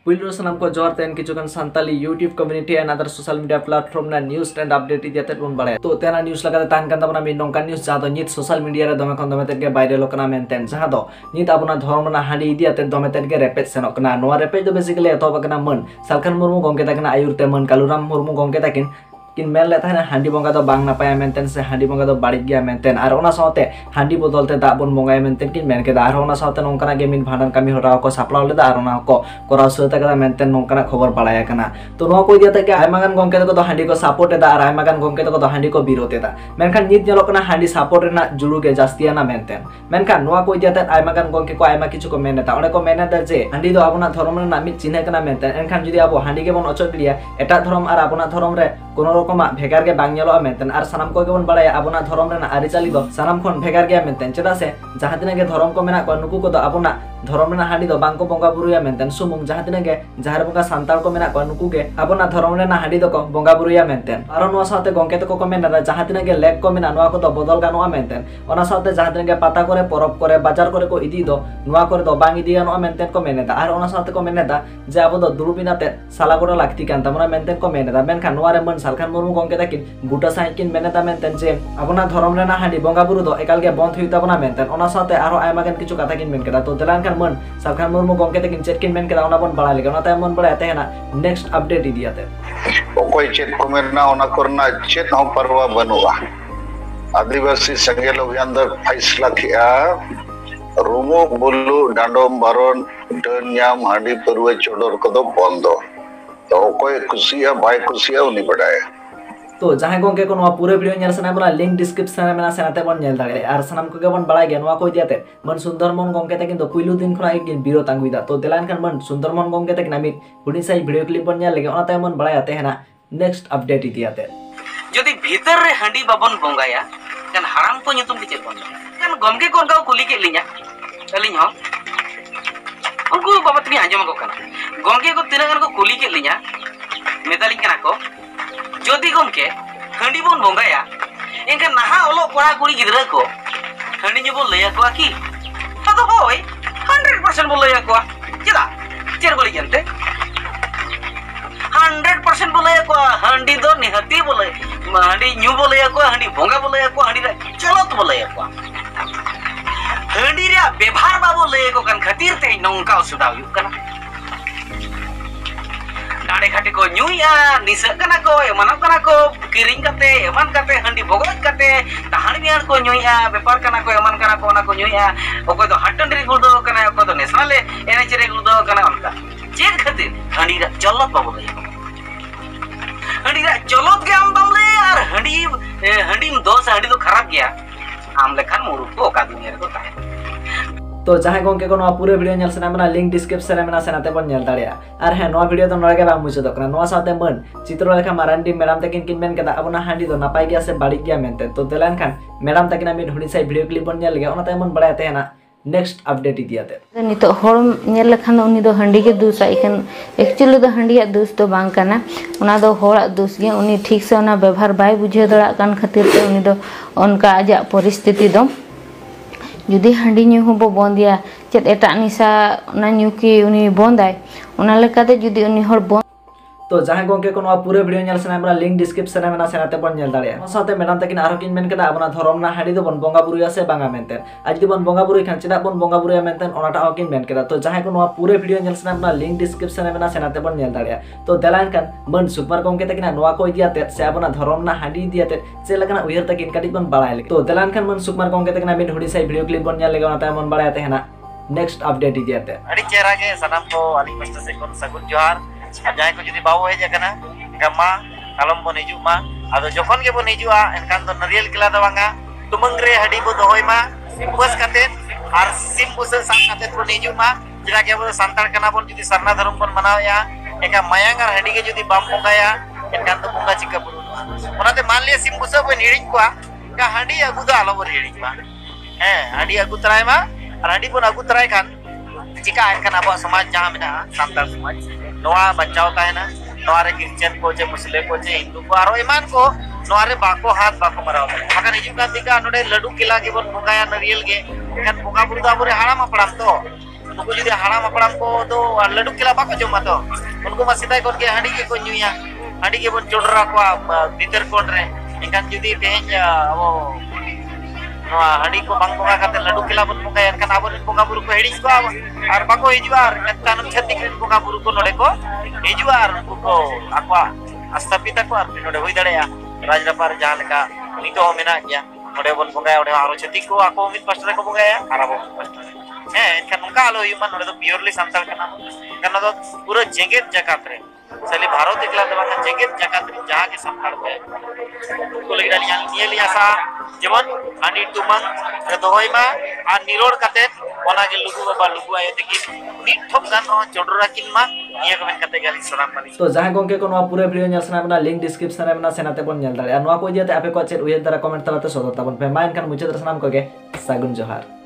पुइलो सनम को जोर तेन किचुगन Santali YouTube community and other social media platform ना न्यूज़ एंड अपडेट इदियाते बन बाड़ाय तो तेना न्यूज़ लगा तान कान तबना मि नोंका न्यूज़ जहाँ दो नित सोशल मीडिया रे दमे खन दमे तेगे वायरल कना मेनतेन जहाँ दो नित आबना धर्म ना हांडी इदियाते दमे तेगे रेपेज सेनक कना नोआ रेपेज दो बेसिकली एतोब कना मन सालखान मुर्मू गंगे ताकिना आयुरते मन कालुराम मुर्मू गंगे ताकिन किन मेल लेता है हांडी बंगा दो बांग नापाया मेनतेन से हांडी बंगा दो बाड़ी गया मेनतेन और ओना साथे हांडी बदलते दा बन बंगाय मेनतेन किन मेन केदा और ओना साथे नोंकाना गेमिन भांडन कामी हरा को सापलाव लेदा और ओना को कोराव सता कदा मेनतेन नोंकाना खबर बाड़ाया कना तो नो को दिया के आयमागान गंके को हांडी को सपोर्ट एदा और आयमागान गंके को हांडी को विरोध एदा मेनखान नित नेलो कना हांडी सपोर्ट रेना जुड़ू के जास्तिया ना मेनतेन मेनखान नो को दिया आयमागान गंके को आयमा किछु को मेनेता ओने को मेनेता जे हांडी दो आबना धर्म रेना मित चिन्ह कना मेनतेन एनखान जुदी आबो हांडी के बन अचो गिया एटा धर्म और आबना धर्म रे कोनो रकम भेगार के बांग नेलो मेनतेन और सनाम को गेबन बाड़ाया आबना धर्म रेना आरिचाली दो सनाम खन भेगार गया मेनतेन चेदा से जहां तिना के धर्म को मेना को नुकु को दो आबना धर्म रेना हांडी दो बांग को बंगा बुरुया मेनतेन सुमुंग जहां तिना के जहार बंगा सांताल को मेना को नुकु के आबना धर्म रेना हांडी दो को बंगा बुरुया मेनतेन और नो साथे गंके तो को मेना जहां तिना के लेक को मेना नोआ को दो बदल गानोआ मेनतेन ओना साथे जहां तिना के पाता करे परब करे बाजार करे को इदी दो नोआ करे दो बांग इदी गानोआ मेनतेन को मेनेदा और ओना साथे को मेनेदा जे आबो दो दुरुबिनाते सालागोड़ा लागती कान तमना मेनतेन को मेनेदा मेनखान नोआ रे मन सालखान मुर्मू गंके ताकिन बुटा साइकिन मेनेदा मेनतेन जे आबना धर्म रेना हांडी बंगा बुरु दो एकाल के बंद हुई तबना मेनतेन ओना साथे आरो आयमागान किछु कथा किन मेन केदा तो देलान खान मन सालखान मुर्मू गंके ताकिन चेट किन मेन केदा ओना बन बड़ा लेगे ओना ताय मन बड़ा तेना नेक्स्ट अपडेट इदियाते ओकोय चेत को मेरना ओना करना चेत हम परवा बनुआ आदिवासी संघेल अभियान द फैसला किया रूमो बुल्लू डांडोम बारोन डनियाम हांडी परवे चोडर को दो बंदो तो ओकोय खुशिया भाई खुशिया उनी बडाय तो जहां गंके को नवा पूरे वीडियो नेल सना बना लिंक डिस्क्रिप्शन में मेना सेनाते बन नेल दागे आर सनाम को गेबन बड़ा गे नवा को दियाते मन सुंदरमन गंके ताकिन तो पुइलु दिन खना एक बिरो तांगुइदा तो देलान खान मन सुंदरमन गंके ताकिन आमी हुडी साइ वीडियो क्लिप बन नेल लेगे ओना ताय मन बड़ा आते हैना नेक्स्ट अपडेट इदियाते जदि भीतर रे हांडी बाबन बंगाया कन हाराम को nyutum के चेत बन कन गमके कोन का कुली के लिया अलिन हो उनको बाबा तनी आंजम को कना गमके को तिना को कुली के लिया मेदाली कना को जदि गमके हांडी बन बंगाया एंका नहा ओलो कोड़ा कुड़ी गिदरा को हांडी जो बोल लया को की तो होय 100% बोल लया को चला चेर बोली जानते 100% बोले को हांडी दो निहती बोले हांडी न्यू बोले को हांडी भोंगा बोले को हांडी चलत बोले को हांडी रे व्यवहार बा बोले को कन खातिर ते नौका उसुदा हुई कना डाडे घाटी को न्यूया निस कना को एमन कना को किरिंग कते एमन कते हांडी भोगत कते तहान बियान को न्यूया व्यापार कना को एमन कना को ना को न्यूया ओको तो हटन रे गुदो कना ओको तो नेशनल एनएच रे गुदो कना उनका चेक खातिर हांडी रा चलत बा बोले हांडी रा चलत के आम दमले और हांडी दोस हांडी तो खराब गया आम लेखान मुरु को का दुनिया रे को ताहे तो जहां गंके को नवा पूरे वीडियो नेल सना बना लिंक डिस्क्रिप्शन में मेना सेनाते बन नेल दाड़िया और है नवा वीडियो तो नरगे बा मुझे तो कना नवा साथे मन चित्रलेखा मारांडी मैडम तकिन किन मेन केदा अबना हांडी तो नापाय गया से बाड़ी गया मेनते तो देलान खान मैडम तकिन आमी ढुड़ी साइ वीडियो क्लिप बन नेल गया ओना ताय मन बड़ा तेना नेक्स्ट अपडेट इदियाते नितो होर नेल लखन उनी दो हांडी के दूस आइकन एक्चुअली दो हांडी दूस तो बांग कना उना दो होड़ा दूस गे उनी ठीक से उना व्यवहार बाय बुझे दड़ा कान खातिर ते उनी दो उनका आजा परिस्थिति दो जुदी हांडी न्यू हो बंदिया चेत एटा निशा उना न्यू की उनी बंदाय उना लेकाते जुदी उनी होर बंद तो जहां गंके को नवा पूरे वीडियो नेल सना बना लिंक डिस्क्रिप्शन में मेना सेनाते बन नेल दाड़िया ओना साथे मैडम तकिन आरो किन मेन केदा अपना धर्म ना हांडी दो बन बंगा बुरुया से बांगा मेनतेन आज दि बन बंगा बुरुय खान चेदा बन बंगा बुरुया मेनतेन ओनाटा किन मेन केदा तो जहां को नवा पूरे वीडियो नेल सना बना लिंक डिस्क्रिप्शन में मेना सेनाते बन नेल दाड़िया तो देलान खान मन सुकुमार गंके तकिन नवा को इदियाते से अपना धर्म ना हांडी इदियाते से लगना उयर तकिन काटी बन बड़ाय ले तो देलान खान मन सुकुमार गंके तकिन आमी ढुड़ी साइ वीडियो क्लिप बन नेल लेगे ओनाटा मन बड़ाय तेना नेक्स्ट अपडेट इदियाते अड़ी चेहरा के सनाम को अली मस्त से कोन सगुन जोहार जाय को जुदी बाबू हेज कना गमा कलम बन हिजु मा आदो जखन के बन हिजुआ एनकान तो नरियल किला दवांगा तुमंग रे हडी बो दोहय मा बस काते आर सिम बुस साम काते बन हिजु मा जरा के बो संतार कना बन जुदी सरना धर्म बन मनाया एका मायांग आर हडी के जुदी बाम बंगाया एनकान तो बंगा चिका बन ओनाते मान लिया सिम बुस बन हिडिक कोआ का हडी अगु दा आलो बन हिडिक मा हडी अगु तराय मा आर हडी बन अगु तराय खान चिका एनकान अब समाज जहां मेना संतार समाज नोआ बचाव ताहेना नोआ रे क्रिश्चियन को जे मुस्लिम को जे हिंदू को आरो ईमान को नोआ रे बाको हाथ बाको मराव मगर हिजुका दिका नोडे लड्डू किला के बन बंगाया नरियल गे एखन बोगा बुरदा बुरे हाड़ा मा पड़ाम तो नुकु जुदी हाड़ाम हापड़ाम को दो लड्डू केला बाको जमा तो उनको मा सिदाय कोन के हांडी के को न्यूया हांडी के बन चोडरा को भीतर कोन रे एनकान जुदी तेज अब नवा हांडी को बांग बोंगा काते लड्डू केला बन बोंगा एनकान आबो बोंगा बुरु को हेडिस को आर बाको हिजुआ आर नेतान छत्ती के बोंगा बुरु को नोडे को हिजुआ आर को आक्वा अस्थापिता को आर नोडे होई दड़ेया राजरापार जहां लेका नितो मेना गया नोडे बन बोंगा ओडे आरो छत्ती को आको मित पास्टर को बोंगा आर आबो एनकान उनका आलो युमान नोडे तो प्योरली सांताल कना कना तो पूरा जेगेत जकात रे साली भारत एकला दबांगा जेगेत जकात रे जहां के सांताल पे को लगी डालियां ये लिया सा जेमन हांडी तुमंग रे दोहोयमा आ निरोड काते ओना के लुगु बाबा लुगु आयो तकी निट ठोक गान चोडरा किनमा ये कमेंट करते गाली सलाम पानी तो जहां गोंके को नवा पूरे वीडियो नेल सना बना लिंक डिस्क्रिप्शन रे बना सेनाते बन नेल दारे नवा को इदियाते आपे को चेत उहे दारा कमेंट तलाते सदर ताबन पे माइन खान मुचे दर्शनाम कोगे सागुन जोहार।